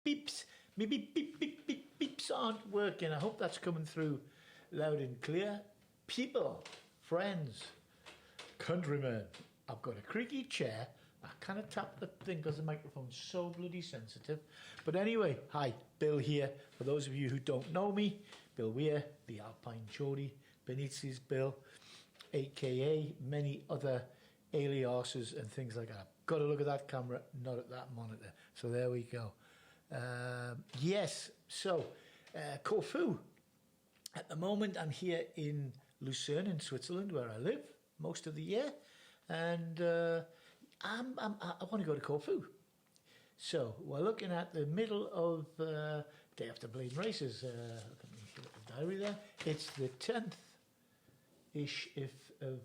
beeps. Maybe beeps aren't working. I hope that's coming through loud and clear. People, friends, countrymen, I've got a creaky chair. I kind of tap the thing because the microphone's so bloody sensitive. But anyway, hi, Bill here. For those of you who don't know me, Bill Weir, the Alpine Geordie, Benitses Bill, aka many other aliases and things like that. Got to look at that camera, not at that monitor. So there we go. Yes, so Corfu. At the moment, I'm here in Lucerne in Switzerland, where I live most of the year, and I want to go to Corfu. So we're looking at the middle of day after Blaine races. Let me get the diary there. It's the 10th-ish of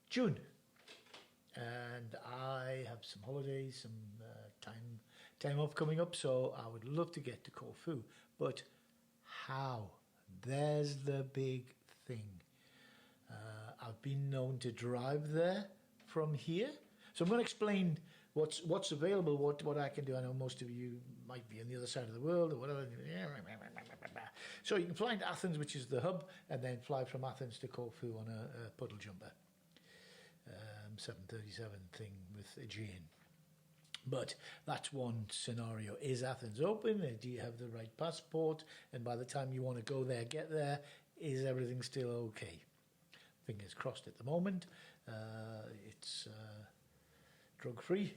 June. And I have some holidays, some time off coming up, so I would love to get to Corfu. But how? There's the big thing. I've been known to drive there from here. So I'm going to explain what's available, what I can do. I know most of you might be on the other side of the world or whatever. So you can fly into Athens, which is the hub, and then fly from Athens to Corfu on a puddle jumper. 737 thing with Aegean. But that's one scenario. Is Athens open? Do you have the right passport? And by the time you want to go there, get there, is everything still okay? Fingers crossed at the moment. It's drug-free,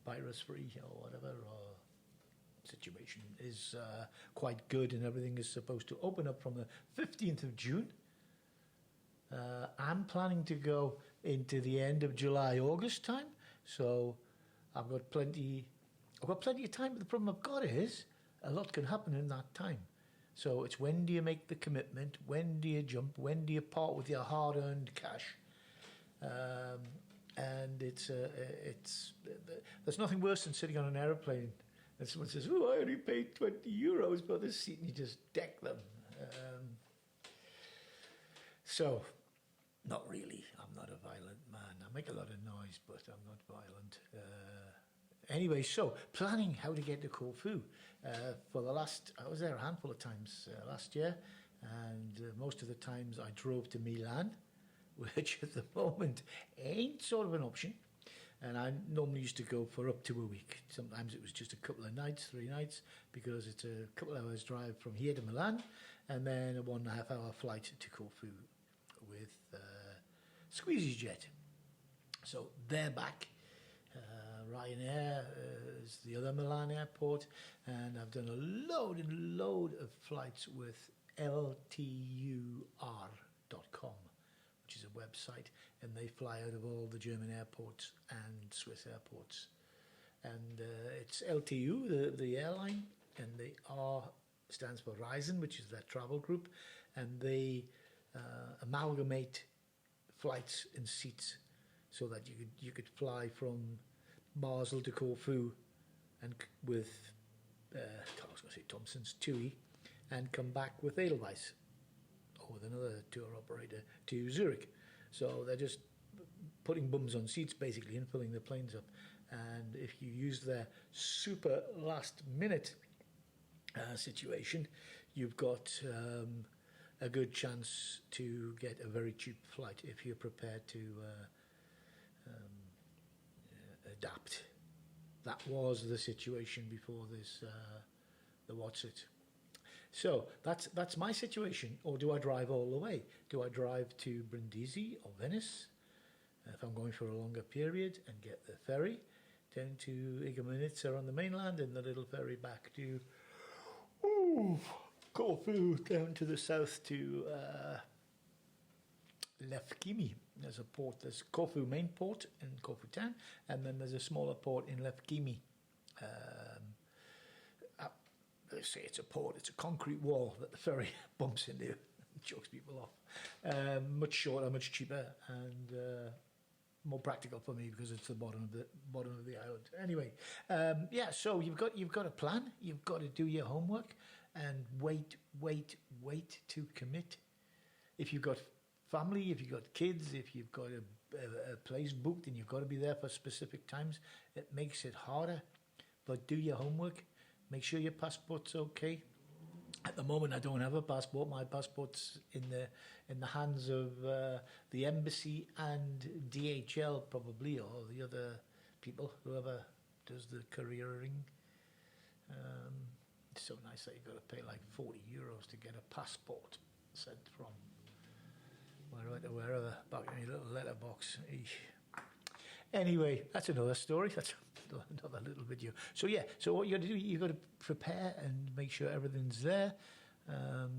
virus-free or whatever, or situation is quite good, and everything is supposed to open up from the 15th of June. I'm planning to go into the end of July, August time, so I've got plenty of time. But the problem I've got is a lot can happen in that time. So it's when do you make the commitment? When do you jump? When do you part with your hard-earned cash? And it's there's nothing worse than sitting on an aeroplane and someone says, "Oh, I only paid €20 for this seat," and you just deck them. So, not really. I'm not a violent man. I make a lot of noise, but I'm not violent. Anyway, so planning how to get to Corfu. For the last, I was there a handful of times last year, and most of the times I drove to Milan, which at the moment ain't sort of an option. And I normally used to go for up to a week. Sometimes it was just a couple of nights, 3 nights, because it's a couple of hours drive from here to Milan, and then a 1.5 hour flight to Corfu with Squeezy Jet. So they're back. Ryanair is the other Milan airport, and I've done a load of flights with LTUR.com, which is a website, and they fly out of all the German airports and Swiss airports. And it's LTU, the airline, and the R stands for Reisen, which is their travel group, and they amalgamate flights and seats so that you could fly from Basel to Corfu and with I was going to say Thomson's TUI, and come back with Edelweiss or with another tour operator to Zurich. So they're just putting bums on seats basically and filling the planes up. And if you use their super last minute situation, you've got a good chance to get a very cheap flight if you're prepared to adapt. That was the situation before this, the what's it. So that's my situation. Or do I drive all the way? Do I drive to Brindisi or Venice if I'm going for a longer period and get the ferry down to Benitses on the mainland and the little ferry back to Corfu down to the south to Lefkimi. There's a port, there's Corfu main port in Corfu town, and then there's a smaller port in Lefkimi. Let's say it's a port, it's a concrete wall that the ferry bumps into and chokes people off. Much shorter, much cheaper, and more practical for me because it's the bottom of the island. Anyway, so you've got a plan, you've got to do your homework and wait to commit. If you've got family, if you've got kids, if you've got a place booked and you've got to be there for specific times, it makes it harder. but do your homework. Make sure your passport's okay. At the moment, I don't have a passport. My passport's in the hands of the embassy and DHL, probably, or the other people, whoever does the couriering. It's so nice that you've got to pay like €40 to get a passport sent from wherever to wherever, back in your little letterbox. Eesh. Anyway, that's another story. That's another little video. So yeah, so what you got to do, you got to prepare and make sure everything's there.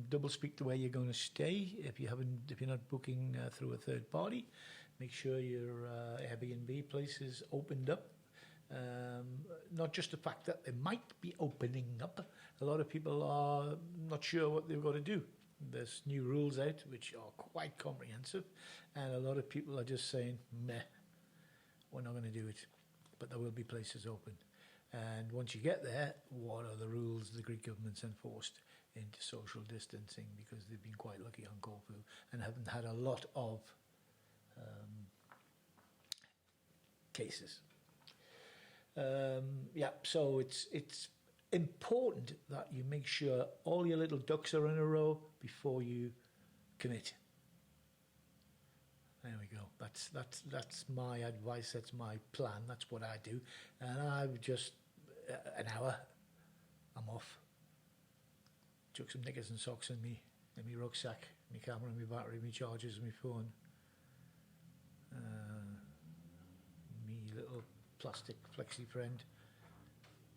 Double speak to where you're going to stay. If you're not booking through a third party, make sure your Airbnb place is opened up. Not just the fact that they might be opening up. A lot of people are not sure what they've got to do. There's new rules out which are quite comprehensive, and a lot of people are just saying, meh, we're not going to do it. But there will be places open. And once you get there, what are the rules the Greek government's enforced into social distancing? Because they've been quite lucky on Corfu and haven't had a lot of cases. So it's important that you make sure all your little ducks are in a row before you commit. There we go. That's my advice. That's my plan. That's what I do. And I've just an hour. I'm off. Took some knickers and socks in me rucksack, my camera, my battery, my chargers, my phone. Me little plastic flexi friend.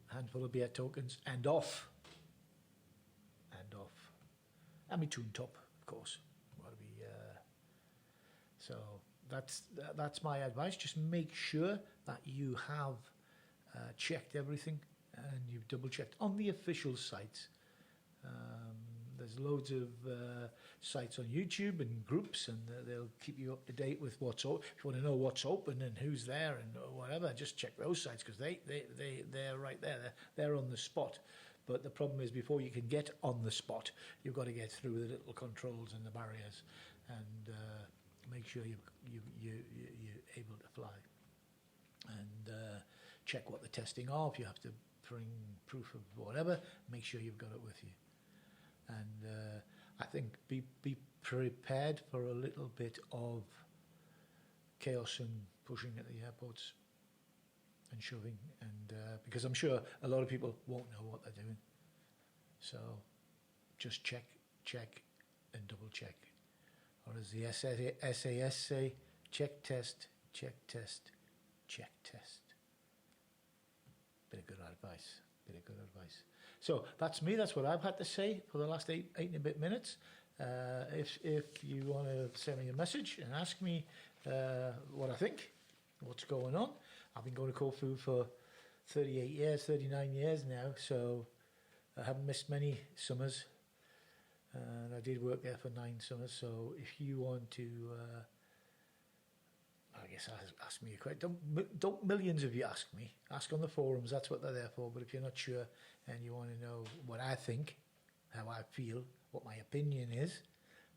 Handful of beer tokens and off. And my tune top, of course. So that's my advice. Just make sure that you have checked everything and you've double checked on the official sites. There's loads of sites on YouTube and groups, and they'll keep you up to date with what's open. If you want to know what's open and who's there and whatever, just check those sites, because they're right there. They're on the spot. But the problem is, before you can get on the spot, you've got to get through the little controls and the barriers, and make sure you're able to fly. And check what the testing are. If you have to bring proof of whatever, make sure you've got it with you. And I think be prepared for a little bit of chaos and pushing at the airports and shoving, and because I'm sure a lot of people won't know what they're doing. So just check, and double check. Or as the SAS say, check, test, check, test, check, test. Bit of good advice. So that's me. That's what I've had to say for the last eight and a bit minutes. If you want to send me a message and ask me what I think, what's going on. I've been going to Corfu for 39 years now, so I haven't missed many summers. And I did work there for 9 summers. So if you want to, I guess ask me a question. Don't millions of you ask me. Ask on the forums. That's what they're there for. But if you're not sure and you want to know what I think, how I feel, what my opinion is,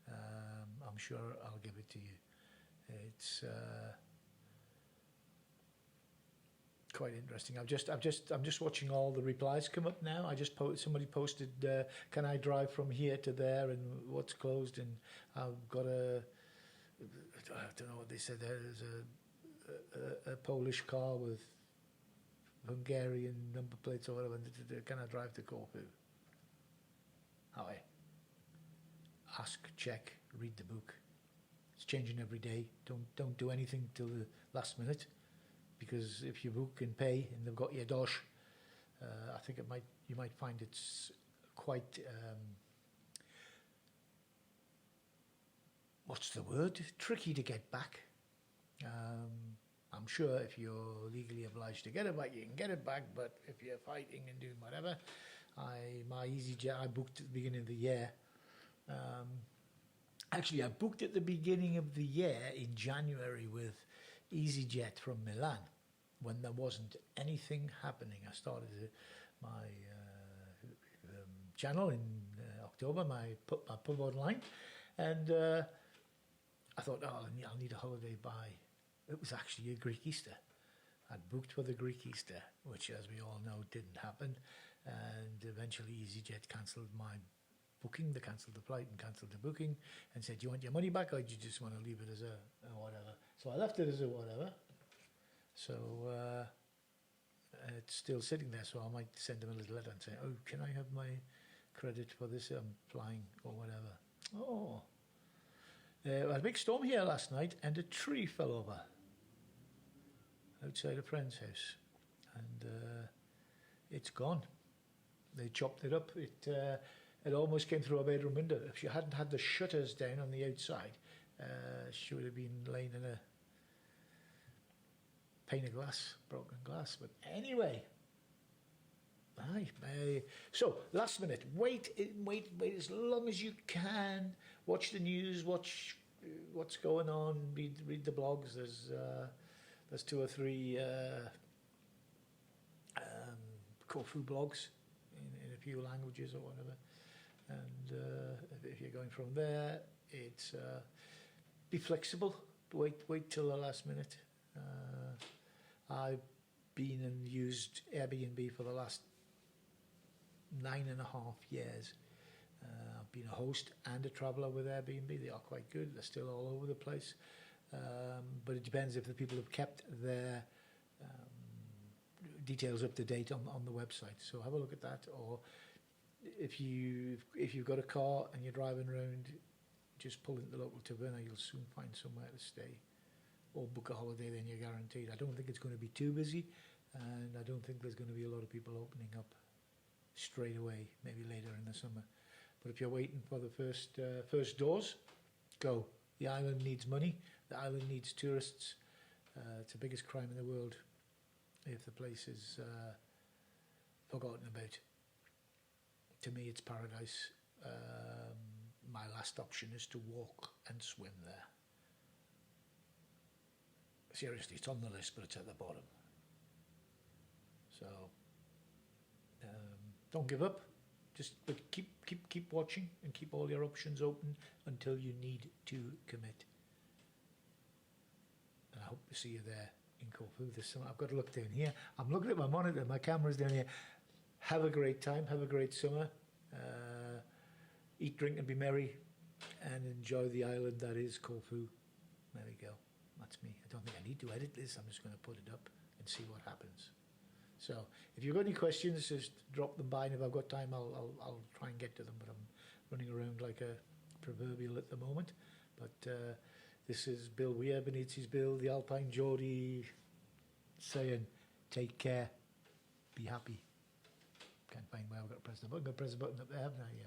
I'm sure I'll give it to you. It's quite interesting. I'm just watching all the replies come up now. Somebody posted, can I drive from here to there, and what's closed, and I've got I don't know what they said. There's a Polish car with Hungarian number plates or whatever. Can I drive to Corfu? How? Ask, check, read the book. It's changing every day. Don't do anything till the last minute, because if you book and pay and they've got your dosh, I think you might find it's quite what's the word? Tricky to get back. I'm sure if you're legally obliged to get it back, you can get it back. But if you're fighting and doing whatever, my EasyJet I booked at the beginning of the year. Actually, I booked at the beginning of the year in January with EasyJet from Milan, when there wasn't anything happening. I started my channel in October, my pub online, and I thought, I'll need a holiday by. It was actually a Greek Easter, I'd booked for the Greek Easter, which, as we all know, didn't happen. And eventually EasyJet cancelled my booking. They cancelled the flight and cancelled the booking and said, do you want your money back or do you just want to leave it as a whatever? So I left it as a whatever. So it's still sitting there. So I might send them a little letter and say, oh, can I have my credit for this? I'm flying or whatever. Oh. We had a big storm here last night and a tree fell over outside a friend's house. And it's gone. They chopped it up. It almost came through our bedroom window. If she hadn't had the shutters down on the outside, she would have been laying in a pane of glass, broken glass. But anyway, so last minute, wait as long as you can. Watch the news, watch what's going on, read the blogs. There's 2 or 3 Corfu blogs in a few languages or whatever. And if you're going from there, it's be flexible. Wait till the last minute. I've been and used Airbnb for the last 9.5 years. I've been a host and a traveller with Airbnb. They are quite good. They're still all over the place. But it depends if the people have kept their details up to date on the website. So have a look at that. Or if you've got a car and you're driving around, just pull into the local taverna. You'll soon find somewhere to stay. Or book a holiday, then you're guaranteed. I don't think it's going to be too busy, and I don't think there's going to be a lot of people opening up straight away, maybe later in the summer. But if you're waiting for the first doors, go. The island needs money. The island needs tourists. It's the biggest crime in the world if the place is forgotten about. To me, it's paradise. My last option is to walk and swim there. Seriously, it's on the list, but it's at the bottom. So don't give up. Just keep watching and keep all your options open until you need to commit. And I hope to see you there in Corfu this summer. I've got to look down here. I'm looking at my monitor. My camera's down here. Have a great time. Have a great summer. Eat, drink, and be merry, and enjoy the island that is Corfu. There we go. That's me. I don't think I need to edit this. I'm just going to put it up and see what happens. So if you've got any questions, just drop them by, and if I've got time, I'll try and get to them. But I'm running around like a proverbial at the moment. But this is Bill Weir, Benitses Bill, the Alpine Geordie, saying, take care, be happy. Can't find where I've got to press the button. I've got to press the button up there, haven't I? Yeah.